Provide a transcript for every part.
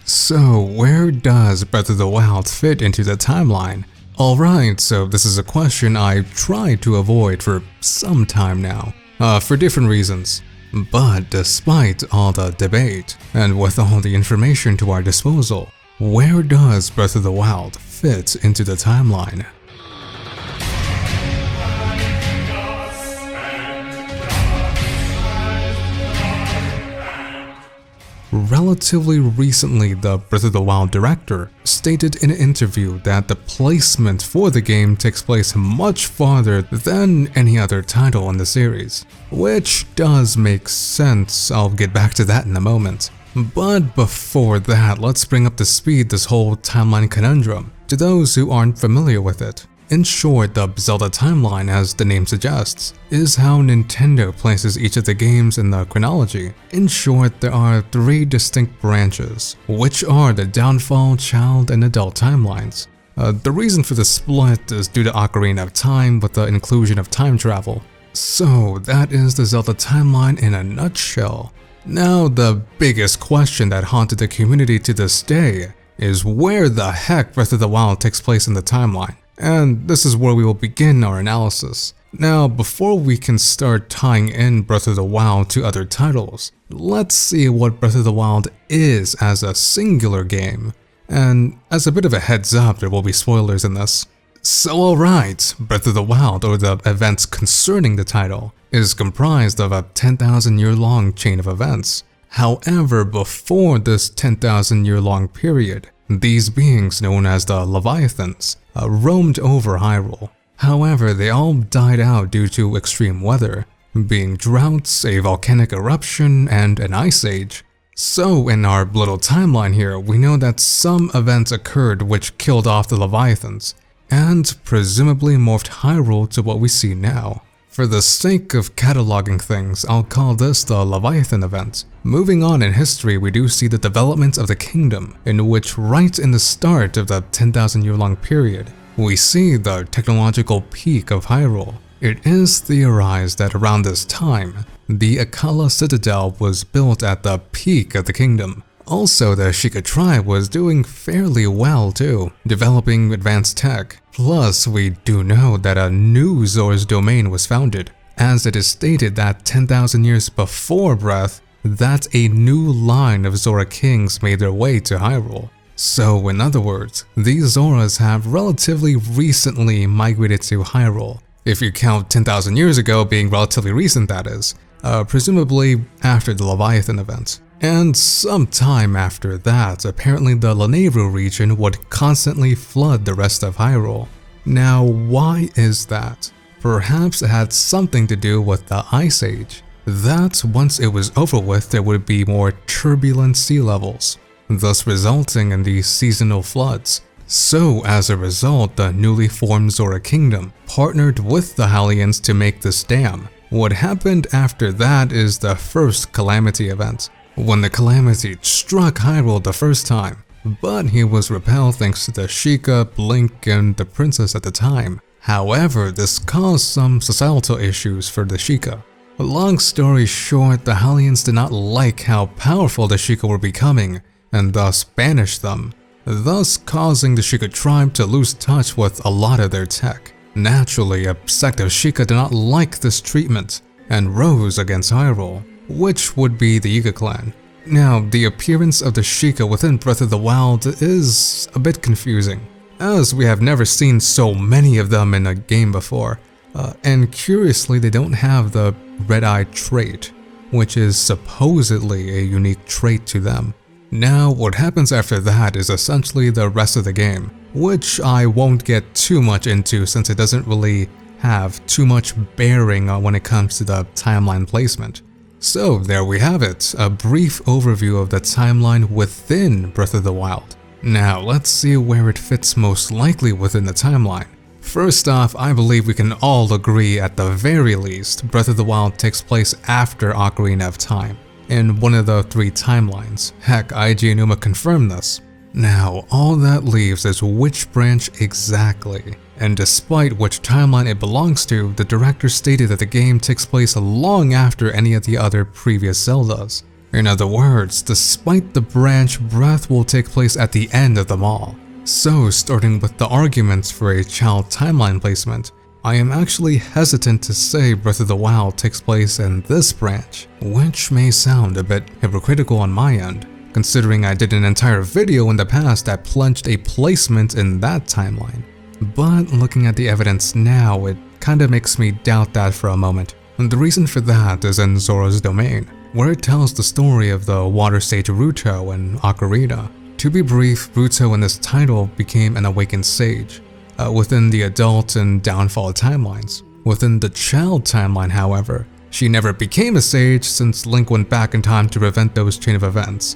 So where does Breath of the Wild fit into the timeline? Alright, so this is a question I've tried to avoid for some time now, for different reasons. But despite all the debate, and with all the information to our disposal, where does Breath of the Wild fit into the timeline? Relatively recently, the Breath of the Wild director stated in an interview that the placement for the game takes place much farther than any other title in the series, which does make sense. I'll get back to that in a moment. But before that, let's bring up to speed this whole timeline conundrum to those who aren't familiar with it. In short, the Zelda timeline, as the name suggests, is how Nintendo places each of the games in the chronology. In short, there are three distinct branches, which are the Downfall, Child, and Adult timelines. The reason for the split is due to Ocarina of Time with the inclusion of time travel. So that is the Zelda timeline in a nutshell. Now, the biggest question that haunted the community to this day is where the heck Breath of the Wild takes place in the timeline. And this is where we will begin our analysis. Now, before we can start tying in Breath of the Wild to other titles, let's see what Breath of the Wild is as a singular game. And as a bit of a heads up, there will be spoilers in this. So alright, Breath of the Wild, or the events concerning the title, is comprised of a 10,000-year-long chain of events. However, before this 10,000-year-long period, these beings, known as the Leviathans, roamed over Hyrule. However, they all died out due to extreme weather, being droughts, a volcanic eruption, and an ice age. So in our little timeline here, we know that some events occurred which killed off the Leviathans, and presumably morphed Hyrule to what we see now. For the sake of cataloging things, I'll call this the Leviathan event. Moving on in history, we do see the development of the kingdom, in which right in the start of the 10,000-year-long period, we see the technological peak of Hyrule. It is theorized that around this time, the Akkala Citadel was built at the peak of the kingdom. Also, the Sheikah tribe was doing fairly well too, developing advanced tech. Plus, we do know that a new Zora's domain was founded, as it is stated that 10,000 years before Breath, that a new line of Zora kings made their way to Hyrule. So in other words, these Zoras have relatively recently migrated to Hyrule, if you count 10,000 years ago being relatively recent, that is, presumably after the Leviathan event. And sometime after that, apparently the Lanayru region would constantly flood the rest of Hyrule. Now, why is that? Perhaps it had something to do with the Ice Age. That once it was over with, there would be more turbulent sea levels, thus resulting in these seasonal floods. So as a result, the newly formed Zora Kingdom partnered with the Hylians to make this dam. What happened after that is the first Calamity event, when the Calamity struck Hyrule the first time, but he was repelled thanks to the Sheikah, Blink, and the princess at the time. However, this caused some societal issues for the Sheikah. Long story short, the Hylians did not like how powerful the Sheikah were becoming, and thus banished them, thus causing the Sheikah tribe to lose touch with a lot of their tech. Naturally, a sect of Sheikah did not like this treatment, and rose against Hyrule, which would be the Yiga clan. Now, the appearance of the Sheikah within Breath of the Wild is a bit confusing, as we have never seen so many of them in a game before, and curiously they don't have the red-eye trait, which is supposedly a unique trait to them. Now, what happens after that is essentially the rest of the game, which I won't get too much into since it doesn't really have too much bearing on when it comes to the timeline placement. So there we have it, a brief overview of the timeline within Breath of the Wild. Now let's see where it fits most likely within the timeline. First off, I believe we can all agree at the very least Breath of the Wild takes place after Ocarina of Time, in one of the three timelines. Heck, IG Numa confirmed this. Now, all that leaves is which branch exactly. And despite which timeline it belongs to, the director stated that the game takes place long after any of the other previous Zeldas. In other words, despite the branch, Breath will take place at the end of them all. So, starting with the arguments for a child timeline placement, I am actually hesitant to say Breath of the Wild takes place in this branch, which may sound a bit hypocritical on my end, considering I did an entire video in the past that plunged a placement in that timeline. But looking at the evidence now, it kinda makes me doubt that for a moment. And the reason for that is in Zora's domain, where it tells the story of the water sage Ruto and Ocarina. To be brief, Ruto in this title became an awakened sage, within the adult and downfall timelines. Within the child timeline, however, she never became a sage since Link went back in time to prevent those chain of events.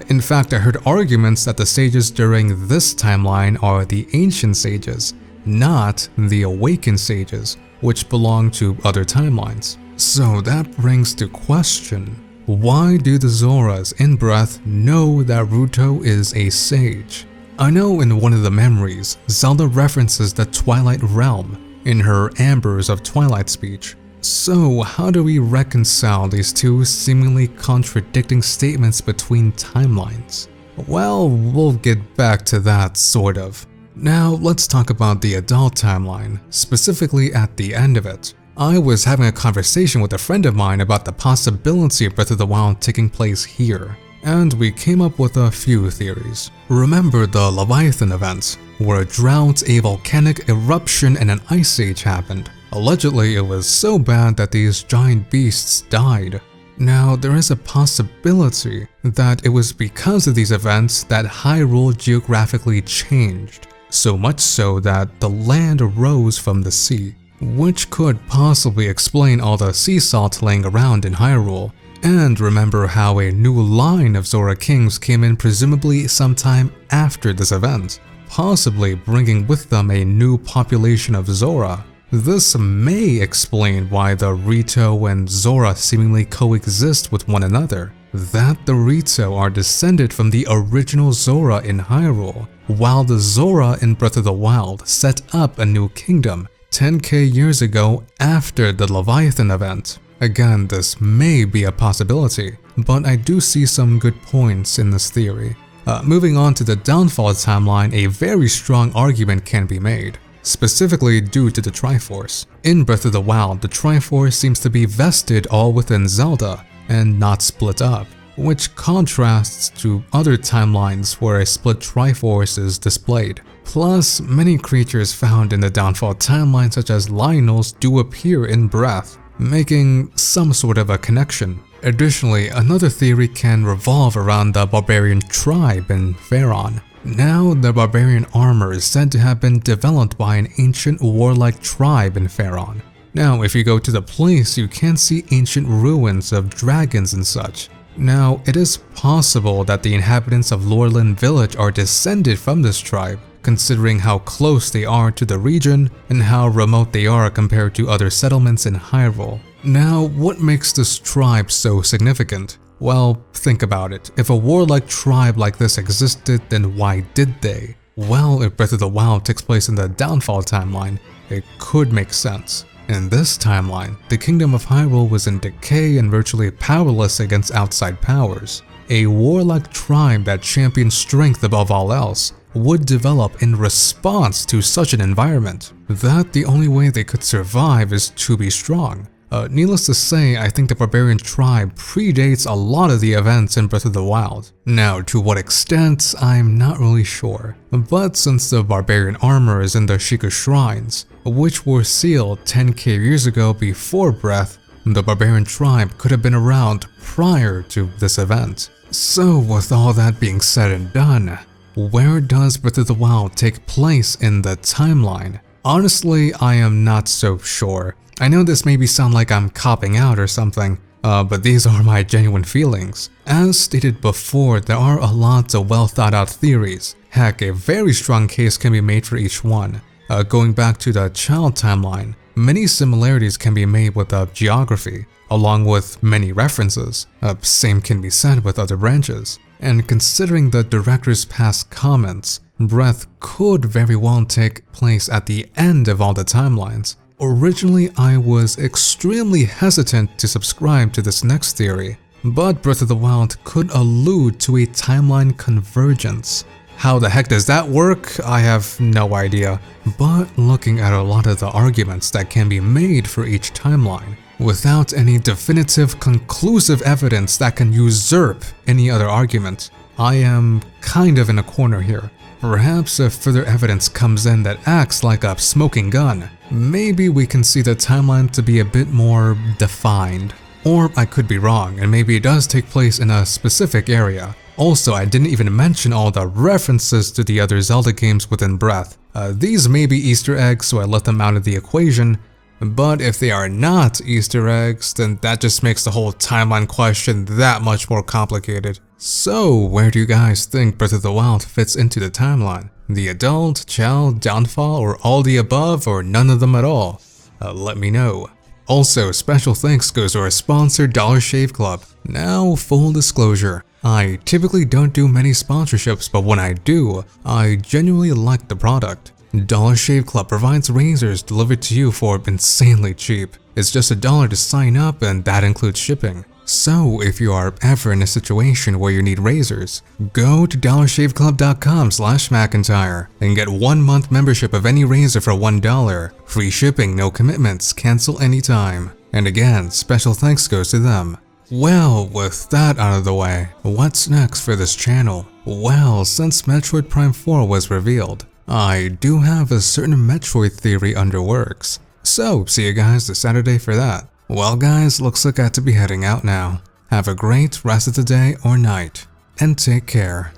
In fact, I heard arguments that the sages during this timeline are the ancient sages, not the awakened sages, which belong to other timelines. So that brings to question, why do the Zoras in Breath know that Ruto is a sage? I know in one of the memories, Zelda references the Twilight Realm in her Ambers of Twilight speech. So how do we reconcile these two seemingly contradicting statements between timelines? Well, we'll get back to that sort of. Now let's talk about the adult timeline, specifically at the end of it. I was having a conversation with a friend of mine about the possibility of Breath of the Wild taking place here, and we came up with a few theories. Remember the Leviathan event, where a drought, a volcanic eruption, and an ice age happened. Allegedly, it was so bad that these giant beasts died. Now, there is a possibility that it was because of these events that Hyrule geographically changed, so much so that the land arose from the sea, which could possibly explain all the sea salt laying around in Hyrule. And remember how a new line of Zora kings came in presumably sometime after this event, possibly bringing with them a new population of Zora. This may explain why the Rito and Zora seemingly coexist with one another, that the Rito are descended from the original Zora in Hyrule, while the Zora in Breath of the Wild set up a new kingdom 10k years ago after the Leviathan event. Again, this may be a possibility, but I do see some good points in this theory. Moving on to the downfall timeline, a very strong argument can be made, specifically due to the Triforce. In Breath of the Wild, the Triforce seems to be vested all within Zelda and not split up, which contrasts to other timelines where a split Triforce is displayed. Plus, many creatures found in the downfall timeline such as Lionels do appear in Breath, making some sort of a connection. Additionally, another theory can revolve around the barbarian tribe in Faron. Now, the barbarian armor is said to have been developed by an ancient warlike tribe in Faron. Now, if you go to the place, you can see ancient ruins of dragons and such. Now, it is possible that the inhabitants of Lorelin Village are descended from this tribe, considering how close they are to the region and how remote they are compared to other settlements in Hyrule. Now, what makes this tribe so significant? Well, think about it. If a warlike tribe like this existed, then why did they? Well, if Breath of the Wild takes place in the downfall timeline, it could make sense. In this timeline, the Kingdom of Hyrule was in decay and virtually powerless against outside powers. A warlike tribe that championed strength above all else would develop in response to such an environment, that the only way they could survive is to be strong. Needless to say, I think the barbarian tribe predates a lot of the events in Breath of the Wild. Now, to what extent, I'm not really sure. But since the barbarian armor is in the Sheikah shrines, which were sealed 10k years ago before Breath, the barbarian tribe could have been around prior to this event. So with all that being said and done, where does Breath of the Wild take place in the timeline? Honestly, I am not so sure. I know this maybe sound like I'm copping out or something, but these are my genuine feelings. As stated before, there are a lot of well thought out theories. Heck, a very strong case can be made for each one. Going back to the child timeline, many similarities can be made with geography, along with many references. Same can be said with other branches. And considering the director's past comments, Breath could very well take place at the end of all the timelines. Originally, I was extremely hesitant to subscribe to this next theory, but Breath of the Wild could allude to a timeline convergence. How the heck does that work? I have no idea. But looking at a lot of the arguments that can be made for each timeline, without any definitive, conclusive evidence that can usurp any other argument, I am kind of in a corner here. Perhaps if further evidence comes in that acts like a smoking gun, maybe we can see the timeline to be a bit more defined. Or I could be wrong, and maybe it does take place in a specific area. Also, I didn't even mention all the references to the other Zelda games within Breath. These may be Easter eggs, so I let them out of the equation. But if they are not Easter eggs, then that just makes the whole timeline question that much more complicated. So, where do you guys think Breath of the Wild fits into the timeline? The adult, child, downfall, or all the above, or none of them at all? Let me know. Also, special thanks goes to our sponsor Dollarshaveclub. Now, full disclosure, I typically don't do many sponsorships, but when I do, I genuinely like the product. Dollarshaveclub provides razors delivered to you for insanely cheap. It's just $1 to sign up, and that includes shipping. So if you are ever in a situation where you need razors, go to dollarshaveclub.com/McIntyre and get 1 month membership of any razor for $1. Free shipping, no commitments, cancel anytime. And again, special thanks goes to them. Well, with that out of the way, what's next for this channel? Well, since Metroid Prime 4 was revealed, I do have a certain Metroid theory under works. So, see you guys this Saturday for that. Well guys, looks like I have to be heading out now. Have a great rest of the day or night, and take care.